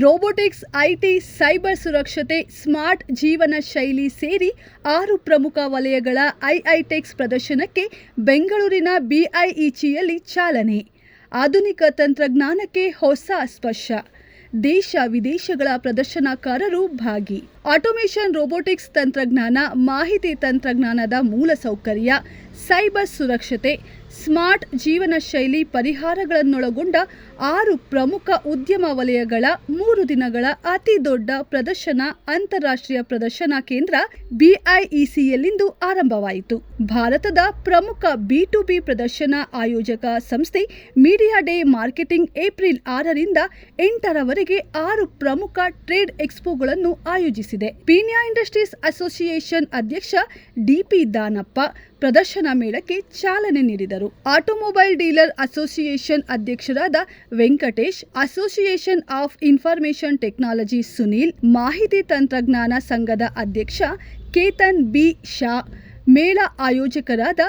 Robotics, IT, cyber ಸುರಕ್ಷತೆ, smart ಜೀವನ ಶೈಲಿ ಸೇರಿ 6 ಪ್ರಮುಖ ವಲಯಗಳ ಐಐಟೆಕ್ಸ್ ಪ್ರದರ್ಶನಕ್ಕೆ ಬೆಂಗಳೂರಿನ ಬಿಐಇಚಿಯಲ್ಲಿ ಚಾಲನೆ. ಆಧುನಿಕ ತಂತ್ರಜ್ಞಾನಕ್ಕೆ ಹೊಸ ಸ್ಪರ್ಶ. ದೇಶ ವಿದೇಶಗಳ ಪ್ರದರ್ಶನಕಾರರು ಭಾಗಿ. ಆಟೋಮೇಷನ್, ರೋಬೋಟಿಕ್ಸ್ ತಂತ್ರಜ್ಞಾನ, ಮಾಹಿತಿ ತಂತ್ರಜ್ಞಾನದ ಮೂಲಸೌಕರ್ಯ, ಸೈಬರ್ ಸುರಕ್ಷತೆ, ಸ್ಮಾರ್ಟ್ ಜೀವನ ಶೈಲಿ ಪರಿಹಾರಗಳನ್ನೊಳಗೊಂಡ 6 ಪ್ರಮುಖ ಉದ್ಯಮ ವಲಯಗಳ 3 ದಿನಗಳ ಅತಿ ದೊಡ್ಡ ಪ್ರದರ್ಶನ ಅಂತಾರಾಷ್ಟ್ರೀಯ ಪ್ರದರ್ಶನ ಕೇಂದ್ರ ಬಿಐಇಸಿಯಲ್ಲಿಂದು ಆರಂಭವಾಯಿತು. ಭಾರತದ ಪ್ರಮುಖ ಬಿ2ಬಿ ಪ್ರದರ್ಶನ ಆಯೋಜಕ ಸಂಸ್ಥೆ ಮೀಡಿಯಾ ಡೇ ಮಾರ್ಕೆಟಿಂಗ್ ಏಪ್ರಿಲ್ 6ರಿಂದ 8ರವರೆಗೆ 6 ಪ್ರಮುಖ ಟ್ರೇಡ್ ಎಕ್ಸ್ಪೋಗಳನ್ನು ಆಯೋಜಿಸಿದೆ. ಪೀಣ್ಯ ಇಂಡಸ್ಟ್ರೀಸ್ ಅಸೋಸಿಯೇಷನ್ ಅಧ್ಯಕ್ಷ ಡಿಪಿ ದಾನಪ್ಪ ಪ್ರದರ್ಶನ ಮೇಳಕ್ಕೆ ಚಾಲನೆ ನೀಡಿದರು. ಆಟೋಮೊಬೈಲ್ ಡೀಲರ್ ಅಸೋಸಿಯೇಷನ್ ಅಧ್ಯಕ್ಷರಾದ Venkatesh, association of information technology Sunil, ಮಾಹಿತಿ ತಂತ್ರಜ್ಞಾನ ಸಂಘದ ಅಧ್ಯಕ್ಷ ಕೇತನ್ ಬಿ ಶಾ, ಮೇಳ ಆಯೋಜಕರಾದ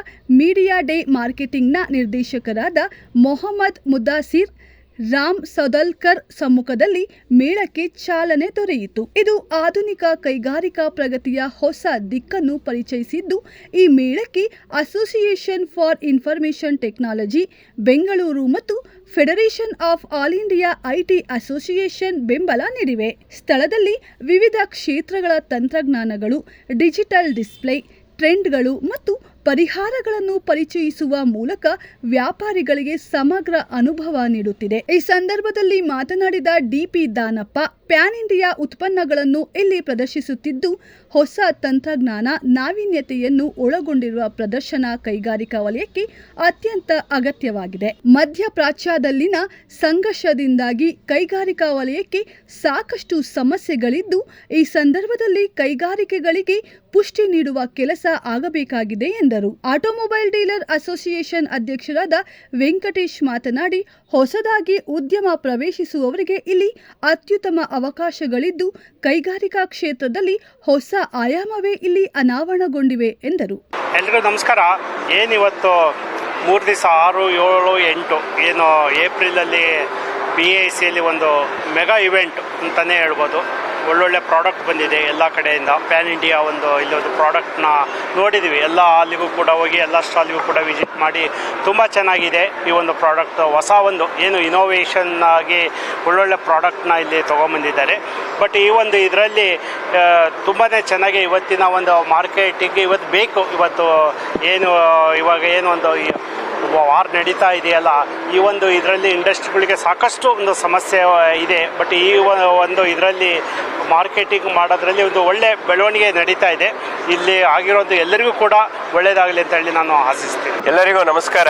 ಮೀಡಿಯಾ ಡೇ ಮಾರ್ಕೆಟಿಂಗ್ನ ನಿರ್ದೇಶಕರಾದ ಮೊಹಮ್ಮದ್ ಮುದಾಸಿರ್, ರಾಮ್ ಸೌದಲ್ಕರ್ ಸಮ್ಮುಖದಲ್ಲಿ ಮೇಳಕ್ಕೆ ಚಾಲನೆ ದೊರೆಯಿತು. ಇದು ಆಧುನಿಕ ಕೈಗಾರಿಕಾ ಪ್ರಗತಿಯ ಹೊಸ ದಿಕ್ಕನ್ನು ಪರಿಚಯಿಸಿದ್ದು, ಈ ಮೇಳಕ್ಕೆ association for information technology Bengaluru ಮತ್ತು federation of all India IT association ಬೆಂಬಲ ನೀಡಿವೆ. ಸ್ಥಳದಲ್ಲಿ ವಿವಿಧ ಕ್ಷೇತ್ರಗಳ ತಂತ್ರಜ್ಞಾನಗಳು, ಡಿಜಿಟಲ್ ಡಿಸ್ಪ್ಲೇ, ಟ್ರೆಂಡ್ಗಳು ಮತ್ತು ಪರಿಹಾರಗಳನ್ನು ಪರಿಚಯಿಸುವ ಮೂಲಕ ವ್ಯಾಪಾರಿಗಳಿಗೆ ಸಮಗ್ರ ಅನುಭವ ನೀಡುತ್ತಿದೆ. ಈ ಸಂದರ್ಭದಲ್ಲಿ ಮಾತನಾಡಿದ ಡಿಪಿ ದಾನಪ್ಪ, ಪ್ಯಾನ್ ಇಂಡಿಯಾ ಉತ್ಪನ್ನಗಳನ್ನು ಇಲ್ಲಿ ಪ್ರದರ್ಶಿಸುತ್ತಿದ್ದು, ಹೊಸ ತಂತ್ರಜ್ಞಾನ, ನಾವೀನ್ಯತೆಯನ್ನು ಒಳಗೊಂಡಿರುವ ಪ್ರದರ್ಶನ ಕೈಗಾರಿಕಾ ವಲಯಕ್ಕೆ ಅತ್ಯಂತ ಅಗತ್ಯವಾಗಿದೆ. ಮಧ್ಯಪ್ರಾಚ್ಯದಲ್ಲಿನ ಸಂಘರ್ಷದಿಂದಾಗಿ ಕೈಗಾರಿಕಾ ವಲಯಕ್ಕೆ ಸಾಕಷ್ಟು ಸಮಸ್ಯೆಗಳಿದ್ದು, ಈ ಸಂದರ್ಭದಲ್ಲಿ ಕೈಗಾರಿಕೆಗಳಿಗೆ ಪುಷ್ಟಿ ನೀಡುವ ಕೆಲಸ ಆಗಬೇಕಾಗಿದೆ ಎಂದರು. ಆಟೋಮೊಬೈಲ್ ಡೀಲರ್ ಅಸೋಸಿಯೇಷನ್ ಅಧ್ಯಕ್ಷರಾದ ವೆಂಕಟೇಶ್ ಮಾತನಾಡಿ, ಹೊಸದಾಗಿ ಉದ್ಯಮ ಪ್ರವೇಶಿಸುವವರಿಗೆ ಇಲ್ಲಿ ಅತ್ಯುತ್ತಮ ಅವಕಾಶಗಳಿದ್ದು, ಕೈಗಾರಿಕಾ ಕ್ಷೇತ್ರದಲ್ಲಿ ಹೊಸ ಆಯಾಮವೇ ಇಲ್ಲಿ ಅನಾವರಣಗೊಂಡಿವೆ ಎಂದರು. ಎಲ್ರಿಗೂ ನಮಸ್ಕಾರ. ಏನಿವತ್ತು 3 ದಿವಸ 6, 7, 8 ಏನು ಏಪ್ರಿಲಲ್ಲಿ ಬಿಐಸಿಯಲ್ಲಿ ಒಂದು ಮೆಗಾ ಇವೆಂಟ್ ಅಂತಲೇ ಹೇಳ್ಬೋದು. ಒಳ್ಳೊಳ್ಳೆ ಪ್ರಾಡಕ್ಟ್ ಬಂದಿದೆ ಎಲ್ಲ ಕಡೆಯಿಂದ. ಪ್ಯಾನ್ ಇಂಡಿಯಾ ಇಲ್ಲೊಂದು ಪ್ರಾಡಕ್ಟ್ನ ನೋಡಿದ್ದೀವಿ. ಎಲ್ಲ ಅಲ್ಲಿಗೂ ಕೂಡ ಹೋಗಿ ಎಲ್ಲ ಸ್ಟಾಲ್ಗೂ ಕೂಡ ವಿಸಿಟ್ ಮಾಡಿ ತುಂಬ ಚೆನ್ನಾಗಿದೆ ಈ ಒಂದು ಪ್ರಾಡಕ್ಟ್. ಹೊಸ ಏನು ಇನೋವೇಷನ್ ಆಗಿ ಒಳ್ಳೊಳ್ಳೆ ಪ್ರಾಡಕ್ಟ್ನ ಇಲ್ಲಿ ತೊಗೊಂಬಂದಿದ್ದಾರೆ. ಬಟ್ ಈ ಇದರಲ್ಲಿ ತುಂಬಾ ಚೆನ್ನಾಗಿ ಇವತ್ತಿನ ಮಾರ್ಕೆಟಿಗೆ ಇವತ್ತು ಬೇಕು. ಇವಾಗ ವಾರ್ ನಡೀತಾ ಇದೆಯಲ್ಲ, ಈ ಇದರಲ್ಲಿ ಇಂಡಸ್ಟ್ರಿಗಳಿಗೆ ಸಾಕಷ್ಟು ಸಮಸ್ಯೆ ಇದೆ. ಬಟ್ ಈ ಇದರಲ್ಲಿ ಮಾರ್ಕೆಟಿಂಗ್ ಮಾಡೋದ್ರಲ್ಲಿ ಒಳ್ಳೆ ಬೆಳವಣಿಗೆ ನಡೀತಾ ಇದೆ. ಇಲ್ಲಿ ಆಗಿರೋದು ಎಲ್ಲರಿಗೂ ಕೂಡ ಒಳ್ಳೆಯದಾಗಲಿ ಅಂತ ಹೇಳಿ ನಾನು ಆಶಿಸ್ತೀನಿ. ಎಲ್ಲರಿಗೂ ನಮಸ್ಕಾರ.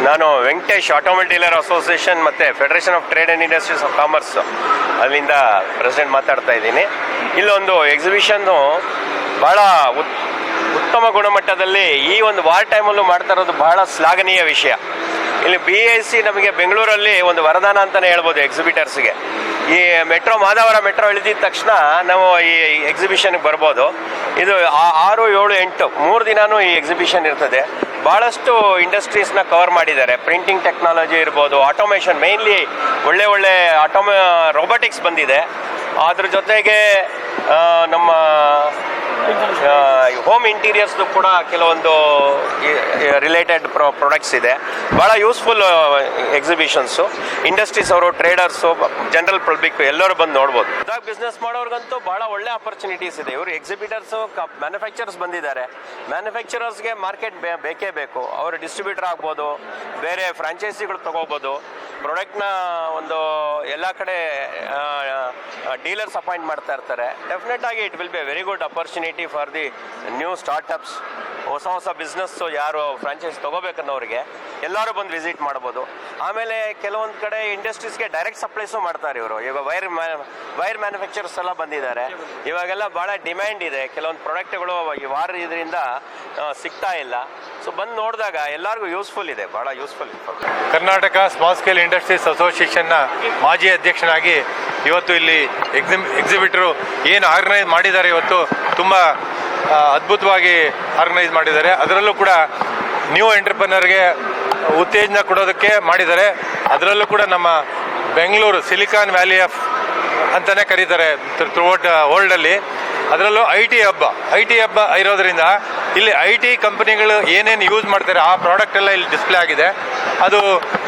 ನಾನು ವೆಂಕಟೇಶ್, ಆಟೋಮೊಬೈಲ್ ಡೀಲರ್ ಅಸೋಸಿಯೇಷನ್ ಮತ್ತು federation of trade and industries of commerce ಅಲ್ಲಿಂದ ಪ್ರೆಸಿಡೆಂಟ್ ಮಾತಾಡ್ತಾ ಇದ್ದೀನಿ. ಇಲ್ಲೊಂದು ಎಕ್ಸಿಬಿಷನ್ನು ಭಾಳ ಉತ್ತಮ ಗುಣಮಟ್ಟದಲ್ಲಿ ಈ ವಾರ್ ಟೈಮಲ್ಲೂ ಮಾಡ್ತಾ ಇರೋದು ಬಹಳ ಶ್ಲಾಘನೀಯ ವಿಷಯ. ಇಲ್ಲಿ ಬಿಐಸಿ ನಮಗೆ ಬೆಂಗಳೂರಲ್ಲಿ ಒಂದು ವರದಾನ ಅಂತಲೇ ಹೇಳ್ಬೋದು ಎಕ್ಸಿಬಿಟರ್ಸ್ಗೆ. ಈ ಮಾಧವರ ಮೆಟ್ರೋ ಇಳಿದಿದ ತಕ್ಷಣ ನಾವು ಈ ಎಕ್ಸಿಬಿಷನ್ಗೆ ಬರ್ಬೋದು. ಇದು 6, 7, 8 3 ದಿನಾನೂ ಈ ಎಕ್ಸಿಬಿಷನ್ ಇರ್ತದೆ. ಭಾಳಷ್ಟು ಇಂಡಸ್ಟ್ರೀಸ್ನ ಕವರ್ ಮಾಡಿದ್ದಾರೆ. ಪ್ರಿಂಟಿಂಗ್ ಟೆಕ್ನಾಲಜಿ ಇರ್ಬೋದು, ಆಟೋಮೇಷನ್, ಮೇನ್ಲಿ ಒಳ್ಳೆ ರೋಬೋಟಿಕ್ಸ್ ಬಂದಿದೆ. ಅದ್ರ ಜೊತೆಗೆ ನಮ್ಮ ಹೋಮ್ ಇಂಟೀರಿಯರ್ಸ್ದು ಕೂಡ ಕೆಲವೊಂದು ರಿಲೇಟೆಡ್ ಪ್ರಾಡಕ್ಟ್ಸ್ ಇದೆ. ಭಾಳ ಯೂಸ್ಫುಲ್ ಎಕ್ಸಿಬಿಷನ್ಸು. ಇಂಡಸ್ಟ್ರೀಸ್ ಅವರು, ಟ್ರೇಡರ್ಸು, ಜನರಲ್ ಪಬ್ಲಿಕ್ ಎಲ್ಲರೂ ಬಂದು ನೋಡ್ಬೋದು. ಇದಾಗ ಬಿಸ್ನೆಸ್ ಮಾಡೋರ್ಗಂತೂ ಭಾಳ ಒಳ್ಳೆ ಆಪರ್ಚುನಿಟೀಸ್ ಇದೆ. ಇವರು ಎಕ್ಸಿಬಿಟರ್ಸು, ಮ್ಯಾನುಫ್ಯಾಕ್ಚರರ್ಸ್ ಬಂದಿದ್ದಾರೆ. ಮ್ಯಾನುಫ್ಯಾಕ್ಚರರ್ಸ್ಗೆ ಮಾರ್ಕೆಟ್ ಬೇಕೇ ಬೇಕು. ಅವರು ಡಿಸ್ಟ್ರಿಬ್ಯೂಟರ್ ಆಗ್ಬೋದು, ಬೇರೆ ಫ್ರಾಂಚೈಸಿಗಳು ತಗೋಬೋದು. ಪ್ರಾಡಕ್ಟ್ನ ಎಲ್ಲ ಕಡೆ ಡೀಲರ್ಸ್ ಅಪಾಯಿಂಟ್ ಮಾಡ್ತಾ ಇರ್ತಾರೆ. ಡೆಫಿನೆಟ್ ಆಗಿ it will be very good opportunity for the new startups. ಹೊಸ ಬಿಸ್ನೆಸ್ಸು ಯಾರು ಫ್ರಾಂಚೈಸ್ ತೊಗೋಬೇಕನ್ನೋರಿಗೆ ಎಲ್ಲರೂ ಬಂದು ವಿಸಿಟ್ ಮಾಡ್ಬೋದು. ಆಮೇಲೆ ಕೆಲವೊಂದು ಕಡೆ ಇಂಡಸ್ಟ್ರೀಸ್ಗೆ ಡೈರೆಕ್ಟ್ ಸಪ್ಲೈಸು ಮಾಡ್ತಾರೆ ಇವರು. ಇವಾಗ ವೈರ್ ಮ್ಯಾನುಫ್ಯಾಕ್ಚರರ್ಸ್ ಎಲ್ಲ ಬಂದಿದ್ದಾರೆ. ಇವಾಗೆಲ್ಲ ಭಾಳ ಡಿಮ್ಯಾಂಡ್ ಇದೆ. ಕೆಲವೊಂದು ಪ್ರಾಡಕ್ಟ್ಗಳು ಈ ವಾರ ಇದರಿಂದ ಸಿಗ್ತಾ ಇಲ್ಲ. ಸೊ ಬಂದು ನೋಡಿದಾಗ ಎಲ್ಲರಿಗೂ ಯೂಸ್ಫುಲ್ ಇದೆ, ಭಾಳ useful. Karnataka small scale industries ಅಸೋಸಿಯೇಷನ್ನ ಮಾಜಿ ಅಧ್ಯಕ್ಷನಾಗಿ ಇವತ್ತು ಇಲ್ಲಿ ಎಕ್ಸಿಬಿಟರು ಏನು ಆರ್ಗನೈಸ್ ಮಾಡಿದ್ದಾರೆ, ಇವತ್ತು ತುಂಬ ಅದ್ಭುತವಾಗಿ ಆರ್ಗನೈಸ್ ಮಾಡಿದ್ದಾರೆ. ಅದರಲ್ಲೂ ಕೂಡ ನ್ಯೂ ಎಂಟರ್ಪ್ರನರ್ಗೆ ಉತ್ತೇಜನ ಕೊಡೋದಕ್ಕೆ ಮಾಡಿದ್ದಾರೆ. ಅದರಲ್ಲೂ ಕೂಡ ನಮ್ಮ ಬೆಂಗಳೂರು ಸಿಲಿಕಾನ್ ವ್ಯಾಲಿ ಆಫ್ ಅಂತಲೇ ಕರೀತಾರೆ ಥ್ರೂಔಟ್ ವರ್ಲ್ಡಲ್ಲಿ. ಅದರಲ್ಲೂ ಐ ಟಿ ಹಬ್ಬ ಇರೋದ್ರಿಂದ ಇಲ್ಲಿ ಐ ಟಿ ಕಂಪನಿಗಳು ಏನೇನು ಯೂಸ್ ಮಾಡ್ತಾರೆ ಆ ಪ್ರಾಡಕ್ಟ್ ಎಲ್ಲ ಇಲ್ಲಿ ಡಿಸ್ಪ್ಲೇ ಆಗಿದೆ. ಅದು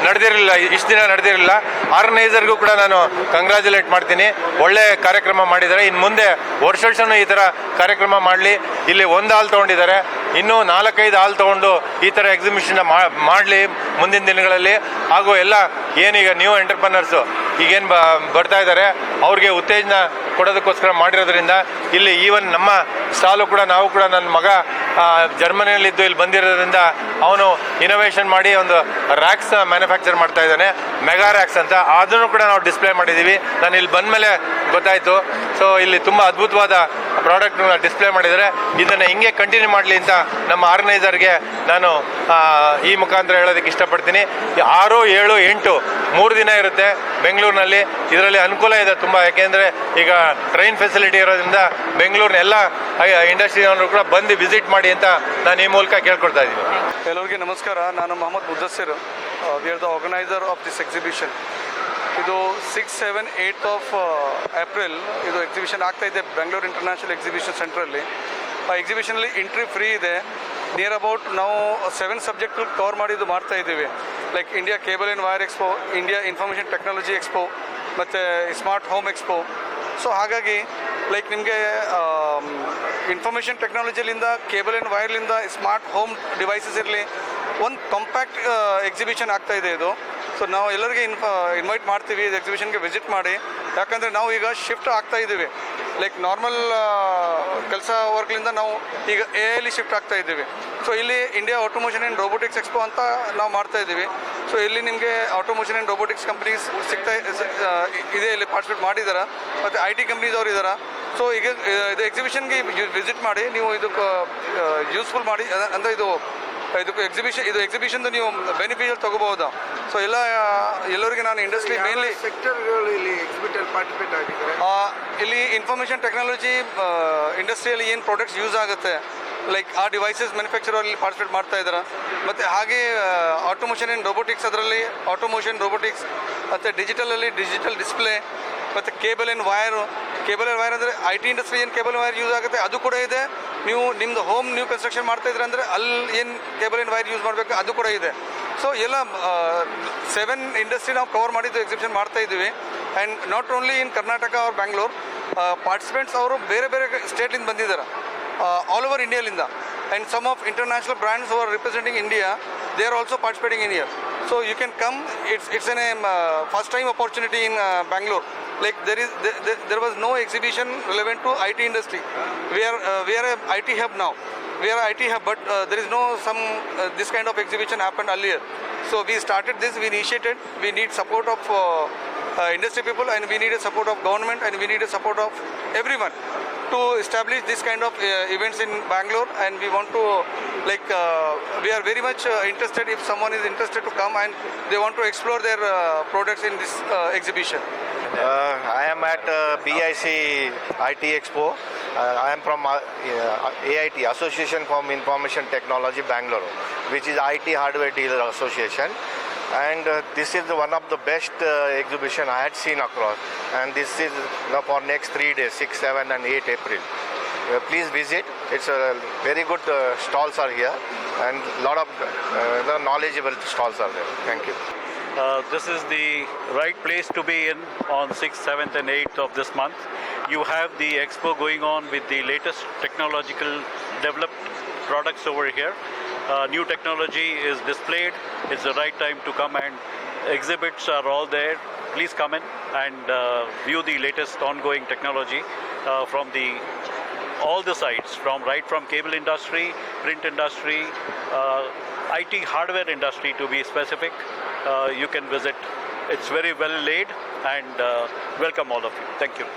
ನಡೆದಿರಲಿಲ್ಲ, ಇಷ್ಟು ದಿನ ನಡೆದಿರಲಿಲ್ಲ. ಆರ್ಗನೈಸರ್ಗೂ ಕೂಡ ನಾನು ಕಂಗ್ರ್ಯಾಚುಲೇಟ್ ಮಾಡ್ತೀನಿ, ಒಳ್ಳೆ ಕಾರ್ಯಕ್ರಮ ಮಾಡಿದ್ದಾರೆ. ಇನ್ನು ಮುಂದೆ ವರ್ಷನೂ ಈ ಥರ ಕಾರ್ಯಕ್ರಮ ಮಾಡಲಿ. ಇಲ್ಲಿ ಒಂದು ಹಾಲ್ ತೊಗೊಂಡಿದ್ದಾರೆ, ಇನ್ನೂ 4-5 ಹಾಲ್ ತೊಗೊಂಡು ಈ ಥರ ಎಕ್ಸಿಬಿಷನ್ನ ಮಾಡಲಿ ಮುಂದಿನ ದಿನಗಳಲ್ಲಿ. ಹಾಗೂ ಎಲ್ಲ ಏನೀಗ ನ್ಯೂ ಎಂಟರ್ಪ್ರನರ್ಸು ಈಗೇನು ಬರ್ತಾ ಇದ್ದಾರೆ ಅವ್ರಿಗೆ ಉತ್ತೇಜನ ಕೊಡೋದಕ್ಕೋಸ್ಕರ ಮಾಡಿರೋದ್ರಿಂದ ಇಲ್ಲಿ ಈವನ್ ನಮ್ಮ ಸ್ಟಾಲು ಕೂಡ ನಾವು ಕೂಡ ನನ್ನ ಮಗ ಜರ್ಮನಿಯಲ್ಲಿದ್ದು ಇಲ್ಲಿ ಬಂದಿರೋದ್ರಿಂದ ಅವನು ಇನೋವೇಷನ್ ಮಾಡಿ ಒಂದು ರ್ಯಾಕ್ಸ್ ಮ್ಯಾನುಫ್ಯಾಕ್ಚರ್ ಮಾಡ್ತಾ ಇದ್ದಾನೆ, ಮೆಗಾ ರ್ಯಾಕ್ಸ್ ಅಂತ. ಅದನ್ನು ಕೂಡ ನಾವು ಡಿಸ್ಪ್ಲೇ ಮಾಡಿದ್ದೀವಿ. ನಾನು ಇಲ್ಲಿ ಬಂದ ಮೇಲೆ ಗೊತ್ತಾಯಿತು. ಸೊ ಇಲ್ಲಿ ತುಂಬ ಅದ್ಭುತವಾದ ಪ್ರಾಡಕ್ಟ್ನ ಡಿಸ್ಪ್ಲೇ ಮಾಡಿದ್ದಾರೆ. ಇದನ್ನು ಹಿಂಗೆ ಕಂಟಿನ್ಯೂ ಮಾಡಲಿ ಅಂತ ನಮ್ಮ ಆರ್ಗನೈಸರ್ಗೆ ನಾನು ಈ ಮುಖಾಂತರ ಹೇಳೋದಕ್ಕೆ ಇಷ್ಟಪಡ್ತೀನಿ. 6, 7, 8 3 ದಿನ ಇರುತ್ತೆ ಬೆಂಗಳೂರಿನಲ್ಲಿ. ಇದರಲ್ಲಿ ಅನುಕೂಲ ಇದೆ ತುಂಬ, ಯಾಕೆಂದರೆ ಈಗ ಟ್ರೈನ್ ಫೆಸಿಲಿಟಿ ಇರೋದ್ರಿಂದ ಬೆಂಗಳೂರಿನ ಎಲ್ಲ ಇಂಡಸ್ಟ್ರಿಯವರು ಕೂಡ ಬಂದು ವಿಸಿಟ್ ಮಾಡಿ ಅಂತ ನಾನು ಈ ಮೂಲಕ ಕೇಳ್ಕೊಳ್ತಾ ಇದ್ದೀನಿ. ಎಲ್ಲರಿಗೆ ನಮಸ್ಕಾರ. ನಾನು Mohammed Muddassir. We are the organiser of this exhibition. ಇದು 6, 7, 8 ಆಫ್ ಏಪ್ರಿಲ್ ಇದು ಎಕ್ಸಿಬಿಷನ್ ಆಗ್ತಾ ಇದೆ ಬೆಂಗಳೂರು ಇಂಟರ್ನ್ಯಾಷನಲ್ ಎಕ್ಸಿಬಿಷನ್ ಸೆಂಟ್ರಲ್ಲಿ. ಆ ಎಕ್ಸಿಬಿಷನಲ್ಲಿ ಎಂಟ್ರಿ ಫ್ರೀ ಇದೆ. ನಿಯರ್ ಅಬೌಟ್ ನಾವು 7 ಸಬ್ಜೆಕ್ಟ್ ಕವರ್ ಮಾಡಿ ಇದು ಮಾಡ್ತಾ ಇದ್ದೀವಿ. Like India cable and wire expo, India information technology expo ಮತ್ತು ಸ್ಮಾರ್ಟ್ ಹೋಮ್ ಎಕ್ಸ್ಪೋ. ಸೊ ಹಾಗಾಗಿ ಲೈಕ್ ನಿಮಗೆ ಇನ್ಫಾರ್ಮೇಷನ್ ಟೆಕ್ನಾಲಜಿಲಿಂದ, ಕೇಬಲ್ ಆ್ಯಂಡ್ ವೈರ್ಲಿಂದ ಸ್ಮಾರ್ಟ್ ಹೋಮ್ ಡಿವೈಸಸ್ ಇರಲಿ, ಒಂದು ಕಾಂಪ್ಯಾಕ್ಟ್ ಎಕ್ಸಿಬಿಷನ್ ಆಗ್ತಾ ಇದೆ ಇದು. ಸೊ ನಾವು ಎಲ್ಲರಿಗೆ ಇನ್ವೈಟ್ ಮಾಡ್ತೀವಿ ಇದು ಎಕ್ಸಿಬಿಷನ್ಗೆ ವಿಸಿಟ್ ಮಾಡಿ. ಯಾಕಂದರೆ ನಾವು ಈಗ ಶಿಫ್ಟ್ ಆಗ್ತಾ ಇದ್ದೀವಿ. ಲೈಕ್ ನಾರ್ಮಲ್ ಕೆಲಸ ವರ್ಕ್ಲಿಂದ ನಾವು ಈಗ AI ಶಿಫ್ಟ್ ಆಗ್ತಾ ಇದ್ದೀವಿ. ಸೊ ಇಲ್ಲಿ ಇಂಡಿಯಾ ಆಟೋಮೋಷನ್ ಆ್ಯಂಡ್ ರೋಬೋಟಿಕ್ಸ್ ಎಕ್ಸ್ಪೋ ಅಂತ ನಾವು ಮಾಡ್ತಾ ಇದ್ದೀವಿ. ಸೊ ಇಲ್ಲಿ ನಿಮಗೆ ಆಟೋಮೋಷನ್ ಆ್ಯಂಡ್ ರೋಬೋಟಿಕ್ಸ್ ಕಂಪ್ನೀಸ್ ಇದೆ, ಇಲ್ಲಿ ಪಾರ್ಟಿಸಿಪೇಟ್ ಮಾಡಿದ್ದಾರೆ, ಮತ್ತು IT ಕಂಪ್ನೀಸ್ ಅವರು ಇದ್ದಾರೆ. ಸೊ ಈಗ ಇದು ಎಕ್ಸಿಬಿಷನ್ಗೆ ವಿಸಿಟ್ ಮಾಡಿ, ನೀವು ಇದಕ್ಕೆ ಯೂಸ್ಫುಲ್ ಮಾಡಿ, ಅಂದರೆ ಇದಕ್ಕೆ ಎಕ್ಸಿಬಿಷನ್ದು ನೀವು ಬೆನಿಫಿಷಿಯಲ್ ತೊಗೋಬಹುದು. ಸೊ ಎಲ್ಲರಿಗೆ ನಾನು ಇಂಡಸ್ಟ್ರಿ ಮೇನ್ಲಿ ಸೆಕ್ಟರ್ಗಳು ಇಲ್ಲಿ ಎಕ್ಸಿಬಿಟರ್ ಪಾರ್ಟಿಸಿಪೇಟ್ ಆಗಿದ್ದಾರೆ. ಇಲ್ಲಿ ಇನ್ಫಾರ್ಮೇಷನ್ ಟೆಕ್ನಾಲಜಿ ಇಂಡಸ್ಟ್ರಿಯಲ್ಲಿ ಏನು ಪ್ರಾಡಕ್ಟ್ಸ್ ಯೂಸ್ ಆಗುತ್ತೆ, ಲೈಕ್ ಆ ಡಿವೈಸಸ್ ಮ್ಯಾನುಫ್ಯಾಕ್ಚರಲ್ಲಿ ಪಾರ್ಟಿಸಿಪೇಟ್ ಮಾಡ್ತಾ ಇದ್ದಾರೆ. ಮತ್ತು ಹಾಗೆ ಆಟೋಮೋಷನ್ ಆ್ಯಂಡ್ ರೋಬೋಟಿಕ್ಸ್, ಅದರಲ್ಲಿ ಆಟೋಮೋಷನ್ ರೋಬೋಟಿಕ್ಸ್, ಮತ್ತು ಡಿಜಿಟಲಲ್ಲಿ ಡಿಜಿಟಲ್ ಡಿಸ್ಪ್ಲೇ, ಮತ್ತು ಕೇಬಲ್ ಆ್ಯಂಡ್ ವೈರ್ ಅಂದರೆ IT ಇಂಡಸ್ಟ್ರಿ ಏನು ಕೇಬಲ್ ವೈರ್ ಯೂಸ್ ಆಗುತ್ತೆ ಅದು ಕೂಡ ಇದೆ. ನೀವು ನಿಮ್ಮದು ಹೋಮ್ ನೀವು ಕನ್ಸ್ಟ್ರಕ್ಷನ್ ಮಾಡ್ತಾ ಇದ್ರೆ ಅಂದರೆ ಅಲ್ಲಿ ಏನು ಕೇಬಲ್ ಆ್ಯಂಡ್ ವೈರ್ ಯೂಸ್ ಮಾಡಬೇಕು ಅದು ಕೂಡ ಇದೆ. ಸೊ ಎಲ್ಲ 7 ಇಂಡಸ್ಟ್ರಿ ನಾವು ಕವರ್ ಮಾಡಿದ್ದು ಎಕ್ಸಿಬಿಷನ್ ಮಾಡ್ತಾ ಇದ್ದೀವಿ. And not only in Karnataka or Bangalore, participants ಅವರು ಬೇರೆ ಬೇರೆ ಸ್ಟೇಟ್ಲಿಂದ ಬಂದಿದ್ದಾರೆ, ಆಲ್ ಓವರ್ ಇಂಡಿಯಾಲಿಂದ. And some of international brands are representing India, they are also participating in here. So you can come. It's an first time opportunity in Bangalore. Like there was no exhibition relevant to IT industry. We are a IT hub now. We are a IT hub, but there is no this kind of exhibition happened earlier. So we started this. We initiated. We need support of industry people, and we need a support of government, and we need a support of everyone to establish this kind of events in Bangalore. And we want to we are very much interested if someone is interested to come and they want to explore their products in this exhibition. I am at BIC IT Expo. I am from AIT, Association for Information Technology, Bangalore, which is IT Hardware Dealer Association. And this is one of the best exhibition I had seen across. And this is for next 3 days, 6, 7 and 8 April. Please visit. It's a very good stalls are here, and lot of knowledgeable stalls are there. Thank you. This is the right place to be in on 6th, 7th and 8th of this month. You have the expo going on with the latest technological developed products over here. New technology is displayed. It's the right time to come, and exhibits are all there. Please come in and view the latest ongoing technology from all the sides, from cable industry, print industry, IT hardware industry to be specific. You can visit. It's very well laid, and welcome all of you. Thank you.